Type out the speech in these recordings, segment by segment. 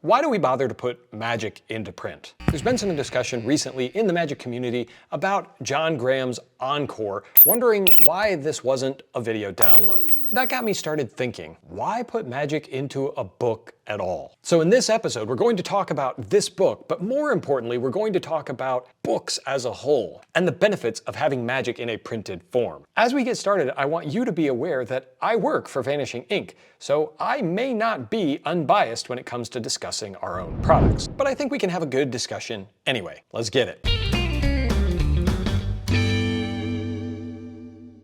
Why do we bother to put magic into print? There's been some discussion recently in the magic community about John Graham's Encore, wondering why this wasn't a video download. That got me started thinking, why put magic into a book at all? So in this episode, we're going to talk about this book, but more importantly, we're going to talk about books as a whole and the benefits of having magic in a printed form. As we get started, I want you to be aware that I work for Vanishing Ink, so I may not be unbiased when it comes to discussing our own products. But I think we can have a good discussion anyway. Let's get it.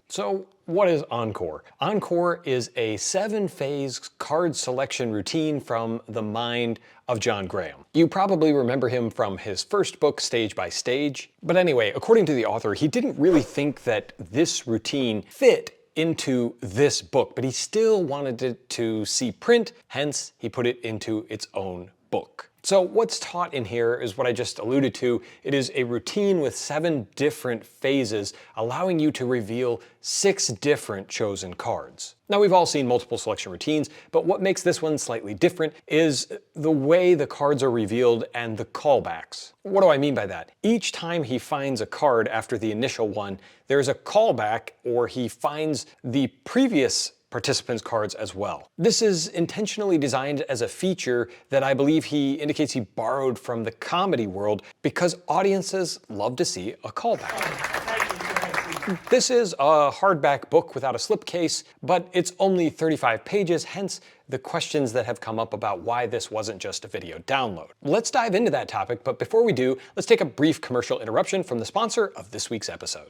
So what is Encore? Encore is a 7-phase card selection routine from the mind of John Graham. You probably remember him from his first book, Stage by Stage. But anyway, according to the author, he didn't really think that this routine fit into this book, but he still wanted it to see print, hence he put it into its own book. So what's taught in here is what I just alluded to. It is a routine with 7 different phases, allowing you to reveal 6 different chosen cards. Now, we've all seen multiple selection routines, but what makes this one slightly different is the way the cards are revealed and the callbacks. What do I mean by that? Each time he finds a card after the initial one, there's a callback, or he finds the previous participants' cards as well. This is intentionally designed as a feature that I believe he indicates he borrowed from the comedy world because audiences love to see a callback. This is a hardback book without a slipcase, but it's only 35 pages, hence the questions that have come up about why this wasn't just a video download. Let's dive into that topic, but before we do, let's take a brief commercial interruption from the sponsor of this week's episode.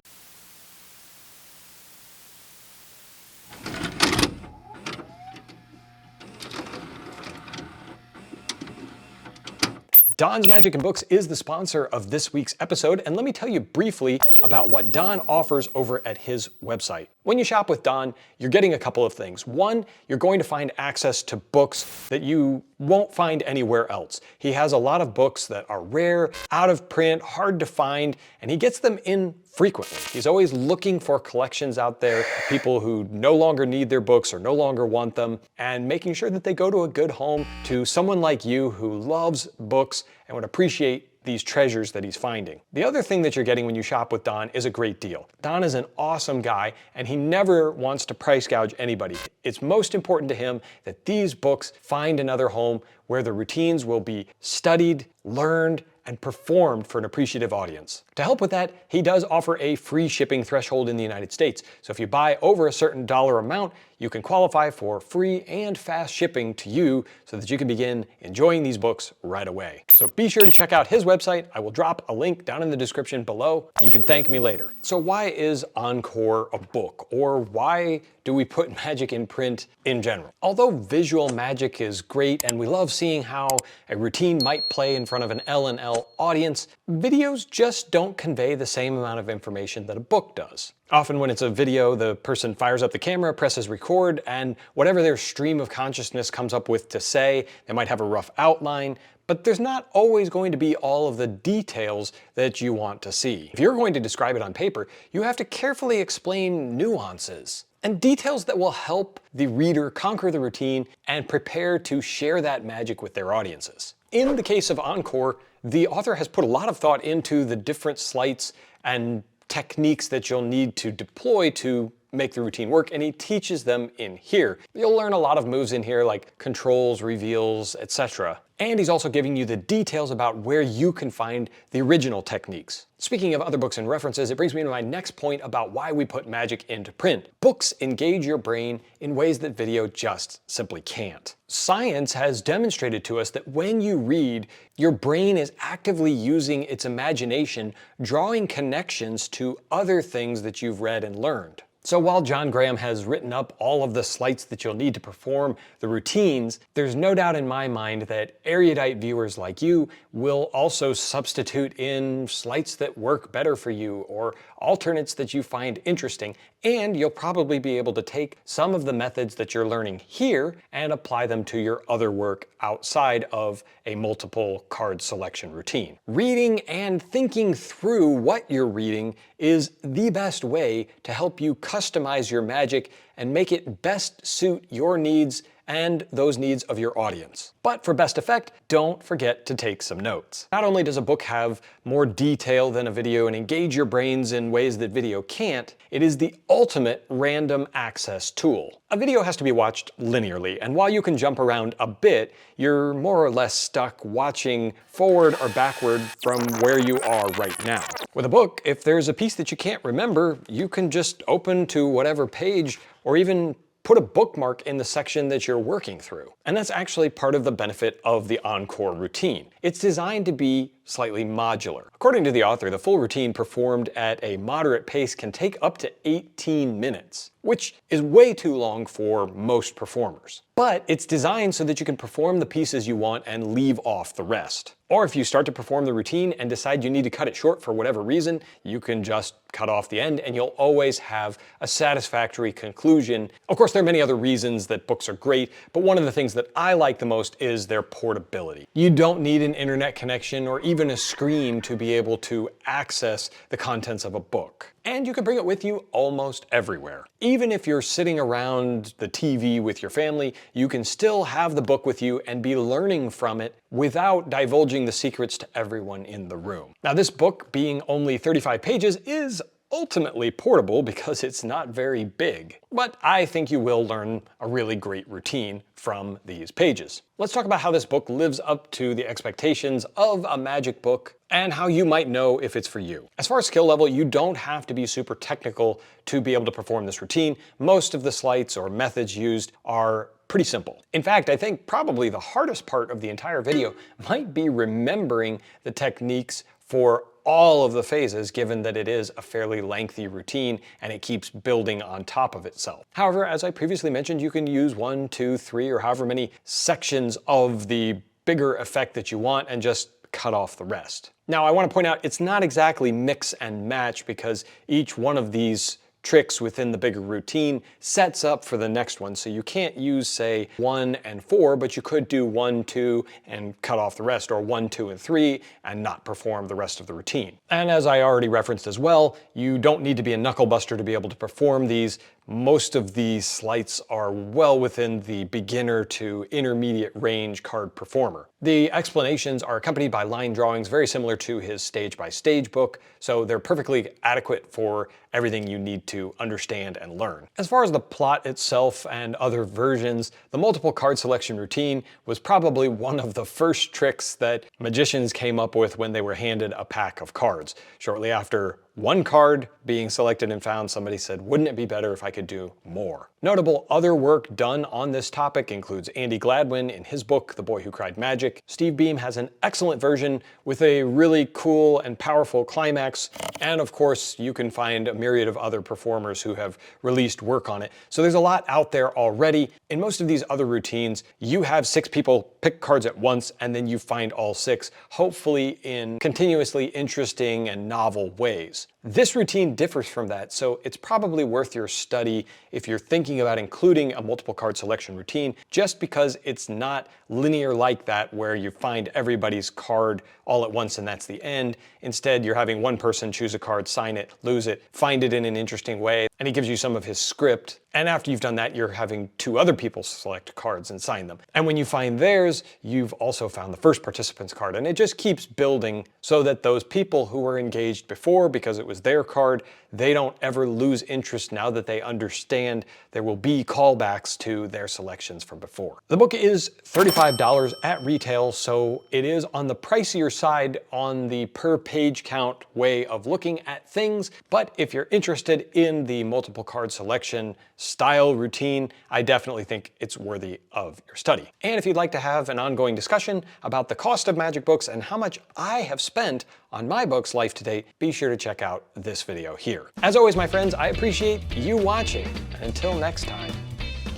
Don's Magic and Books is the sponsor of this week's episode, and let me tell you briefly about what Don offers over at his website. When you shop with Don, you're getting a couple of things. One, you're going to find access to books that you won't find anywhere else. He has a lot of books that are rare, out of print, hard to find, and he gets them in frequently. He's always looking for collections out there, people who no longer need their books or no longer want them, and making sure that they go to a good home to someone like you who loves books and would appreciate these treasures that he's finding. The other thing that you're getting when you shop with Don is a great deal. Don is an awesome guy, and he never wants to price gouge anybody. It's most important to him that these books find another home where the routines will be studied, learned, and performed for an appreciative audience. To help with that, he does offer a free shipping threshold in the United States. So if you buy over a certain dollar amount, you can qualify for free and fast shipping to you so that you can begin enjoying these books right away. So be sure to check out his website. I will drop a link down in the description below. You can thank me later. So why is Encore a book? Or why do we put magic in print in general? Although visual magic is great and we love seeing how a routine might play in front of an L&L audience, videos just don't convey the same amount of information that a book does. Often when it's a video, the person fires up the camera, presses record, and whatever their stream of consciousness comes up with to say, they might have a rough outline, but there's not always going to be all of the details that you want to see. If you're going to describe it on paper, you have to carefully explain nuances and details that will help the reader conquer the routine and prepare to share that magic with their audiences. In the case of Encore, the author has put a lot of thought into the different sleights and techniques that you'll need to deploy to make the routine work, and he teaches them in here. You'll learn a lot of moves in here like controls, reveals, etc. And he's also giving you the details about where you can find the original techniques. Speaking of other books and references, it brings me to my next point about why we put magic into print. Books engage your brain in ways that video just simply can't. Science has demonstrated to us that when you read, your brain is actively using its imagination, drawing connections to other things that you've read and learned. So while John Graham has written up all of the sleights that you'll need to perform the routines, there's no doubt in my mind that erudite viewers like you will also substitute in sleights that work better for you or alternates that you find interesting, and you'll probably be able to take some of the methods that you're learning here and apply them to your other work outside of a multiple card selection routine. Reading and thinking through what you're reading is the best way to help you customize your magic and make it best suit your needs and those needs of your audience. But for best effect, don't forget to take some notes. Not only does a book have more detail than a video and engage your brains in ways that video can't, it is the ultimate random access tool. A video has to be watched linearly, and while you can jump around a bit, you're more or less stuck watching forward or backward from where you are right now. With a book, if there's a piece that you can't remember, you can just open to whatever page or even put a bookmark in the section that you're working through. And that's actually part of the benefit of the Encore routine. It's designed to be slightly modular. According to the author, the full routine performed at a moderate pace can take up to 18 minutes, which is way too long for most performers. But it's designed so that you can perform the pieces you want and leave off the rest. Or if you start to perform the routine and decide you need to cut it short for whatever reason, you can just cut off the end and you'll always have a satisfactory conclusion. Of course, there are many other reasons that books are great, but one of the things that I like the most is their portability. You don't need an internet connection or even a screen to be able to access the contents of a book. And you can bring it with you almost everywhere. Even if you're sitting around the TV with your family, you can still have the book with you and be learning from it without divulging the secrets to everyone in the room. Now, this book, being only 35 pages, is ultimately portable because it's not very big. But I think you will learn a really great routine from these pages. Let's talk about how this book lives up to the expectations of a magic book and how you might know if it's for you. As far as skill level, you don't have to be super technical to be able to perform this routine. Most of the sleights or methods used are pretty simple. In fact, I think probably the hardest part of the entire video might be remembering the techniques for all of the phases, given that it is a fairly lengthy routine and it keeps building on top of itself. However, as I previously mentioned, you can use 1, 2, 3, or however many sections of the bigger effect that you want and just cut off the rest. Now, I want to point out it's not exactly mix and match because each one of these tricks within the bigger routine sets up for the next one. So you can't use, say, 1 and 4, but you could do 1, 2 and cut off the rest, or 1, 2, and 3 and not perform the rest of the routine. And as I already referenced as well, you don't need to be a knucklebuster to be able to perform these. Most of these sleights are well within the beginner to intermediate range card performer. The explanations are accompanied by line drawings very similar to his stage-by-stage book, so they're perfectly adequate for everything you need to understand and learn. As far as the plot itself and other versions, the multiple card selection routine was probably one of the first tricks that magicians came up with when they were handed a pack of cards. Shortly after one card being selected and found, somebody said, wouldn't it be better if I could do more? Notable other work done on this topic includes Andy Gladwin in his book, The Boy Who Cried Magic. Steve Beam has an excellent version with a really cool and powerful climax. And of course, you can find a myriad of other performers who have released work on it. So there's a lot out there already. In most of these other routines, you have 6 people pick cards at once and then you find all 6, hopefully in continuously interesting and novel ways. This routine differs from that, so it's probably worth your study if you're thinking about including a multiple card selection routine, just because it's not linear like that where you find everybody's card all at once and that's the end. Instead, you're having one person choose a card, sign it, lose it, find it in an interesting way, and he gives you some of his script. And after you've done that, you're having 2 other people select cards and sign them. And when you find theirs, you've also found the first participant's card. And it just keeps building so that those people who were engaged before because it was their card, they don't ever lose interest now that they understand there will be callbacks to their selections from before. The book is $35 at retail, so it is on the pricier side on the per page count way of looking at things. But if you're interested in the multiple card selection style routine, I definitely think it's worthy of your study. And if you'd like to have an ongoing discussion about the cost of magic books and how much I have spent on my books life to date, be sure to check out this video here. As always, my friends, I appreciate you watching. And until next time,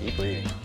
keep reading.